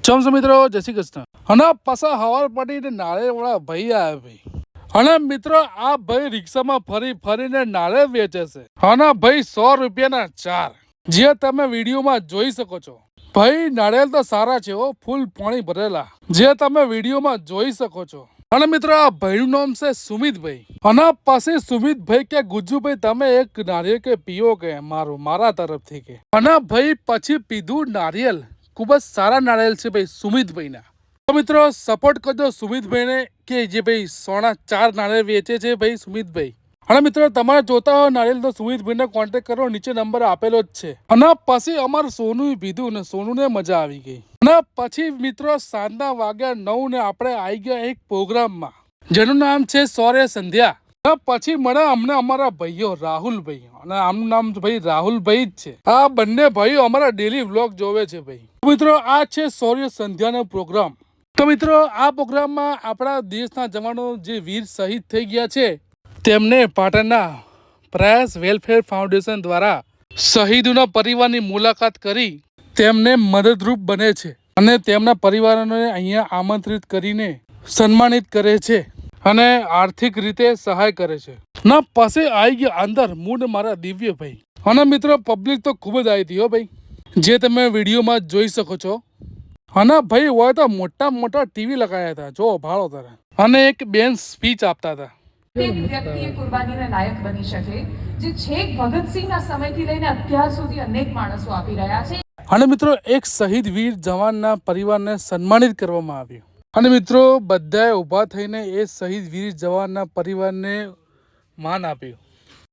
ચમ મિત્રો જય શ્રી કૃષ્ણ. અને પાછા હવાર પડીને નાળિયેરવાળા ભાઈ આવે ભાઈ. અને મિત્રો આ ભાઈ રિક્ષામાં ફરી ફરીને નાળિયેર વેચે છે. અને ભાઈ 100 રૂપિયાના 4, જે તમે વિડીયોમાં જોઈ શકો છો. ભાઈ નાળિયેર તો સારા છે, ફૂલ પાણી ભરેલા, જે તમે વિડીયોમાં જોઈ શકો છો. અને મિત્રો આ ભાઈનું નામ છે સુમિતભાઈ. અને પછી સુમિતભાઈ કે ગુજ્જુભાઈ તમે એક નારિયેળ કે પીઓ કે મારા તરફથી કે. અને ભાઈ પછી પીધું નારિયેળ. ખૂબ જ સારા નારિયેળ છે ભાઈ સુમિતભાઈના. તો મિત્રો સપોર્ટ કરજો સુમિતભાઈને કે જે ભાઈ 4 નારિયેળ વેચે છે ભાઈ સુમિતભાઈ. અને મિત્રો તમારે જોતા હોય નારિયેળ તો સુમિતભાઈને કોન્ટેક્ટ કરો, નીચે નંબર આપેલો જ છે. અને પછી અમારે સોનું પીધું ને સોનુને મજા આવી ગઈ. અને પછી મિત્રો સાંજના વાગ્યા 9 ને આપણે આવી ગયા એક પ્રોગ્રામમાં જેનું નામ છે સૌર્ય સંધ્યા. પછી મળે અમને અમારા ભાઈઓ રાહુલભાઈ, અને આમનું નામ ભાઈ રાહુલભાઈ જ છે. આ બંને ભાઈઓ અમારા ડેલી વ્લોગ જોવે છે ભાઈ. મિત્રો આ છે સૌર્ય સંધ્યાનો પ્રોગ્રામ. તો મિત્રો આ પ્રોગ્રામમાં આપણા દેશના જવાનો જે વીર શહીદ થઈ ગયા છે તેમને પાટણના પ્રયાસ વેલફેર ફાઉન્ડેશન દ્વારા શહીદોના પરિવારની મુલાકાત કરી તેમને મદદરૂપ બને છે અને તેમના પરિવારોને અહીંયા આમંત્રિત કરીને સન્માનિત કરે છે અને આર્થિક રીતે સહાય કરે છે. ના પાસે આવી ગયા અંદર મૂડ મારા દિવ્યભાઈ. અને મિત્રો પબ્લિક તો ખૂબ જ આવી હતી હો ભાઈ, જે તમે વિડીયોમાં જોઈ શકો છો. અને ભાઈ હોય તો મોટા મોટા ટીવી લગાવ્યા હતા, જો ભાળો તારે. અને એક બેન સ્પીચ આપતા હતા. વ્યક્તિ કુરબાનીને લાયક બની શકે, જે છેક ભગતસિંહના સમયથી લઈને અત્યાર સુધી અનેક માણસો આપી રહ્યા છે. અને મિત્રો એક શહીદ વીર જવાનના પરિવારને સન્માનિત કરવામાં આવ્યું. અને મિત્રો બધાએ ઊભા થઈને એ શહીદ વીર જવાનના પરિવારને માન આપ્યું.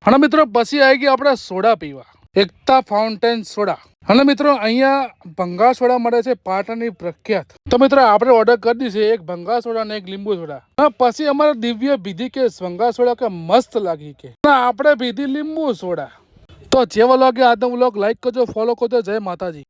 અને મિત્રો પછી આવી ગયા આપણે સોડા પીવા, એકતા ફાઉન્ટેન સોડા. અને મિત્રો અહીંયા ભંગાર સોડા મળે છે, પાટણની પ્રખ્યાત. તો મિત્રો આપણે ઓર્ડર કરી દીધી એક ભંગાર સોડા અને એક લીંબુ સોડા. પછી અમારે દિવ્ય પીધી કે ભંગાર સોડા કે મસ્ત લાગી કે આપણે પીધી લીંબુ સોડા. તો જેવો લાગે આજનો વ્લોગ લાઈક કરજો, ફોલો કરજો. જય માતાજી.